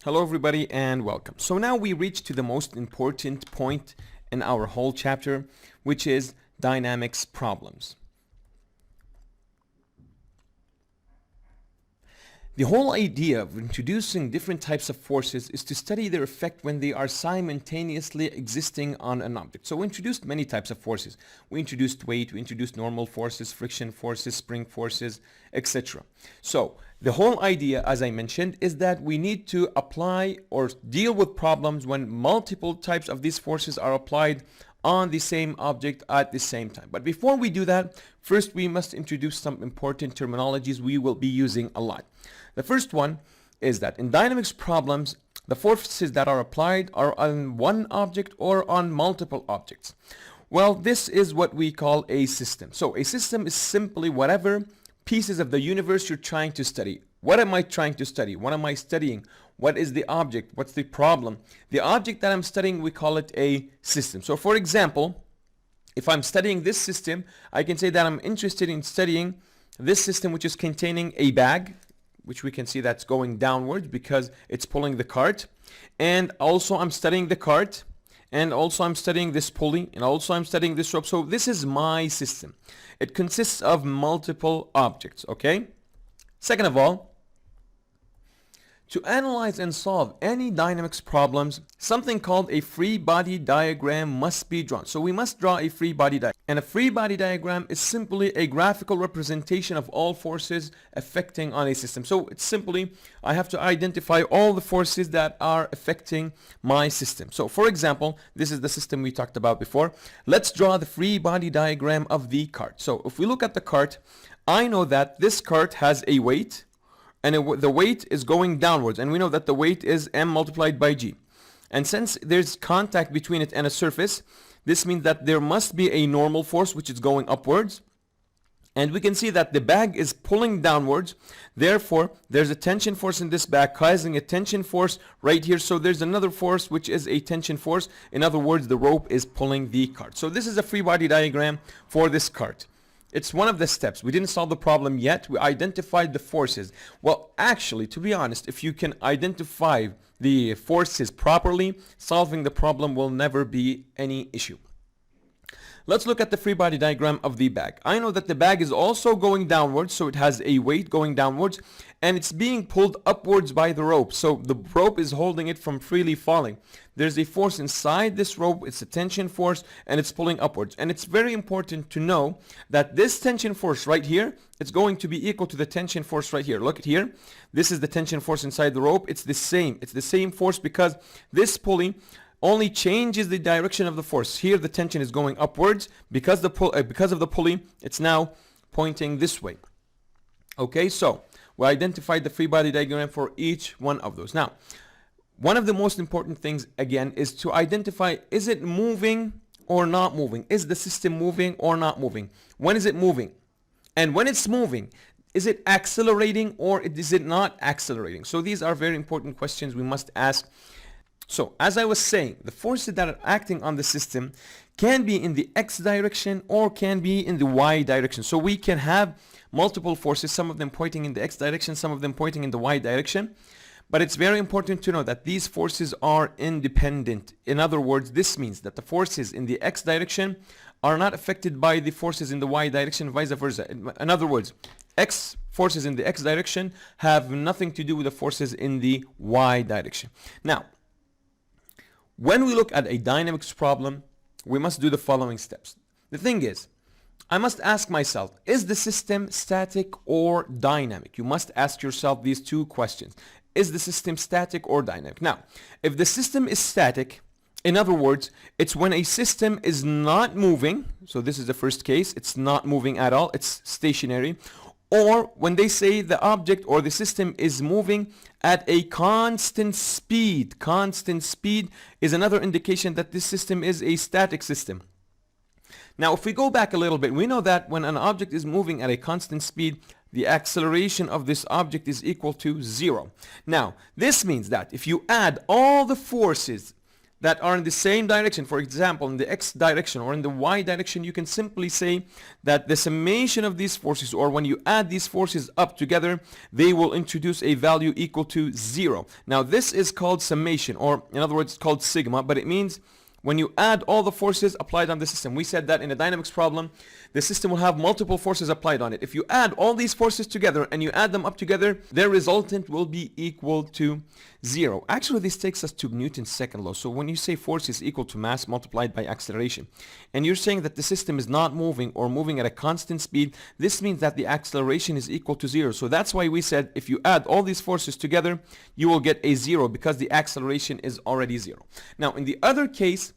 Hello everybody and welcome. So now we reach to the most important point in our whole chapter, which is dynamics problems. The whole idea of introducing different types of forces is to study their effect when they are simultaneously existing on an object. So we introduced many types of forces. We introduced weight, we introduced normal forces, friction forces, spring forces, etc. So the whole idea, as I mentioned, is that we need to apply or deal with problems when multiple types of these forces are applied on the same object at the same time. But before we do that, first we must introduce some important terminologies we will be using a lot. The first one is that in dynamics problems, the forces that are applied are on one object or on multiple objects. Well, this is what we call a system. So a system is simply whatever pieces of the universe you're trying to study. What am I trying to study? What am I studying? What is the object? What's the problem? The object that I'm studying, we call it a system. So for example, if I'm studying this system, I can say that I'm interested in studying this system which is containing a bag, which we can see that's going downwards because it's pulling the cart. And also I'm studying the cart, and also I'm studying this pulley, and also I'm studying this rope. So this is my system. It consists of multiple objects, okay? Second of all, to analyze and solve any dynamics problems, something called a free body diagram must be drawn. So we must draw a free body diagram. And a free body diagram is simply a graphical representation of all forces affecting on a system. So it's simply, I have to identify all the forces that are affecting my system. So for example, this is the system we talked about before. Let's draw the free body diagram of the cart. So if we look at the cart, I know that this cart has a weight, and the weight is going downwards, and we know that the weight is m multiplied by g. And since there's contact between it and a surface, this means that there must be a normal force which is going upwards, and we can see that the bag is pulling downwards. Therefore there's a tension force in this bag causing a tension force right here. So there's another force which is a tension force. In other words, the rope is pulling the cart. So this is a free body diagram for this cart. It's one of the steps. We didn't solve the problem yet. We identified the forces. Well, actually, to be honest, if you can identify the forces properly, solving the problem will never be any issue. Let's look at the free body diagram of the bag. I know that the bag is also going downwards, so it has a weight going downwards, and it's being pulled upwards by the rope. So the rope is holding it from freely falling. There's a force inside this rope. It's a tension force, and it's pulling upwards. And it's very important to know that this tension force right here, it's going to be equal to the tension force right here. Look at here. This is the tension force inside the rope. It's the same. It's the same force because this pulley only changes the direction of the force. Here the tension is going upwards because of the pulley. It's now pointing this way. Okay, so we identified the free body diagram for each one of those. Now, one of the most important things again is to identify, is it moving or not moving? Is the system moving or not moving? When is it moving? And when it's moving, is it accelerating or is it not accelerating? So these are very important questions we must ask. So as I was saying, the forces that are acting on the system can be in the x direction or can be in the y direction. So we can have multiple forces, some of them pointing in the x direction, some of them pointing in the y direction. But it's very important to know that these forces are independent. In other words, this means that the forces in the x direction are not affected by the forces in the y direction, vice versa. In other words, x forces in the x direction have nothing to do with the forces in the y direction. Now, when we look at a dynamics problem, we must do the following steps. The thing is, I must ask myself, is the system static or dynamic? You must ask yourself these two questions. Is the system static or dynamic? Now, if the system is static, in other words, it's when a system is not moving. So this is the first case. It's not moving at all. It's stationary. Or when they say the object or the system is moving at a constant speed. Constant speed is another indication that this system is a static system. Now, if we go back a little bit, we know that when an object is moving at a constant speed, the acceleration of this object is equal to 0. Now, this means that if you add all the forces that are in the same direction, for example, in the x direction or in the y direction, you can simply say that the summation of these forces, or when you add these forces up together, they will introduce a value equal to 0. Now, this is called summation, or in other words, it's called sigma, but it means when you add all the forces applied on the system. We said that in a dynamics problem, the system will have multiple forces applied on it. If you add all these forces together and you add them up together, their resultant will be equal to 0. Actually, this takes us to Newton's second law. So when you say force is equal to mass multiplied by acceleration, and you're saying that the system is not moving or moving at a constant speed, this means that the acceleration is equal to 0. So that's why we said if you add all these forces together, you will get a 0 because the acceleration is already 0. Now, in the other case,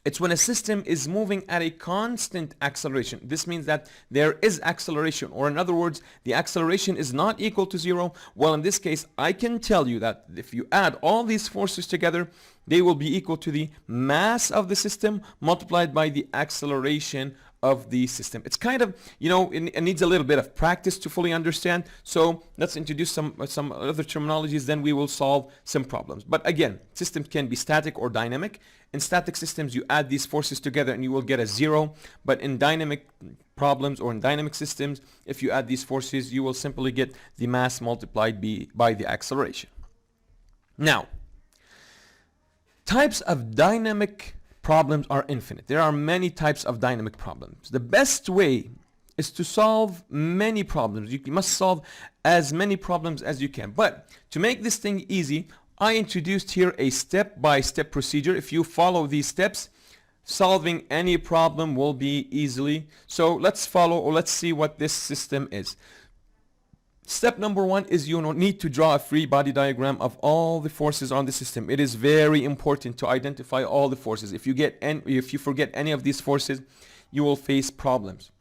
it's when a system is moving at a constant acceleration. This means that there is acceleration, or in other words, the acceleration is not equal to 0. Well, in this case, I can tell you that if you add all these forces together, they will be equal to the mass of the system multiplied by the acceleration of the system. It's kind of, it needs a little bit of practice to fully understand. So let's introduce some other terminologies, then we will solve some problems. But again, systems can be static or dynamic. In static systems, you add these forces together and you will get a 0. But in dynamic problems or in dynamic systems, if you add these forces, you will simply get the mass multiplied by the acceleration. Now, types of dynamic problems are infinite. There are many types of dynamic problems. The best way is to solve many problems. You must solve as many problems as you can. But to make this thing easy, I introduced here a step-by-step procedure. If you follow these steps, solving any problem will be easily. So let's see what this system is. Step number 1 is you need to draw a free body diagram of all the forces on the system. It is very important to identify all the forces. If you forget any of these forces, you will face problems.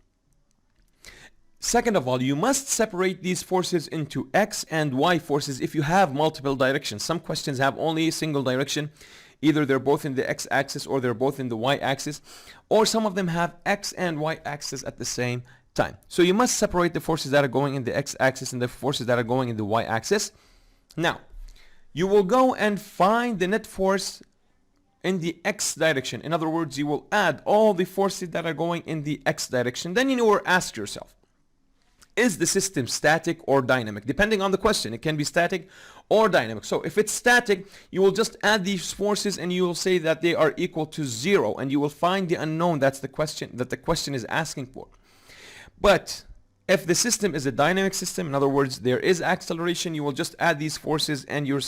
Second of all, you must separate these forces into x and y forces if you have multiple directions. Some questions have only a single direction. Either they're both in the x-axis or they're both in the y-axis, or some of them have x and y-axis at the same time. So you must separate the forces that are going in the x-axis and the forces that are going in the y-axis. Now, you will go and find the net force in the x direction. In other words, you will add all the forces that are going in the x direction. Then you will ask yourself, is the system static or dynamic? Depending on the question, it can be static or dynamic. So if it's static, you will just add these forces and you will say that they are equal to 0, and you will find the unknown. That's the question that the question is asking for. But if the system is a dynamic system, in other words, there is acceleration, you will just add these forces and you're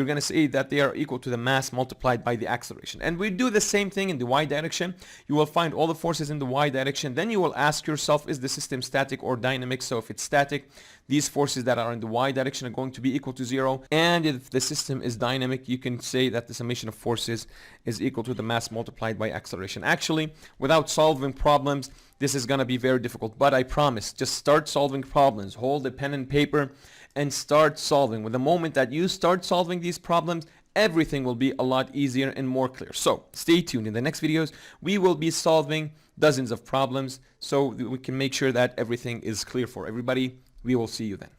going to say that they are equal to the mass multiplied by the acceleration. And we do the same thing in the y direction. You will find all the forces in the y direction. Then you will ask yourself, is the system static or dynamic? So if it's static, these forces that are in the y direction are going to be equal to 0. And if the system is dynamic, you can say that the summation of forces is equal to the mass multiplied by acceleration. Actually, without solving problems, this is going to be very difficult. But I promise, just start solving problems. Hold a pen and paper and start solving. With the moment that you start solving these problems, everything will be a lot easier and more clear. So stay tuned. In the next videos, we will be solving dozens of problems so we can make sure that everything is clear for everybody. We will see you then.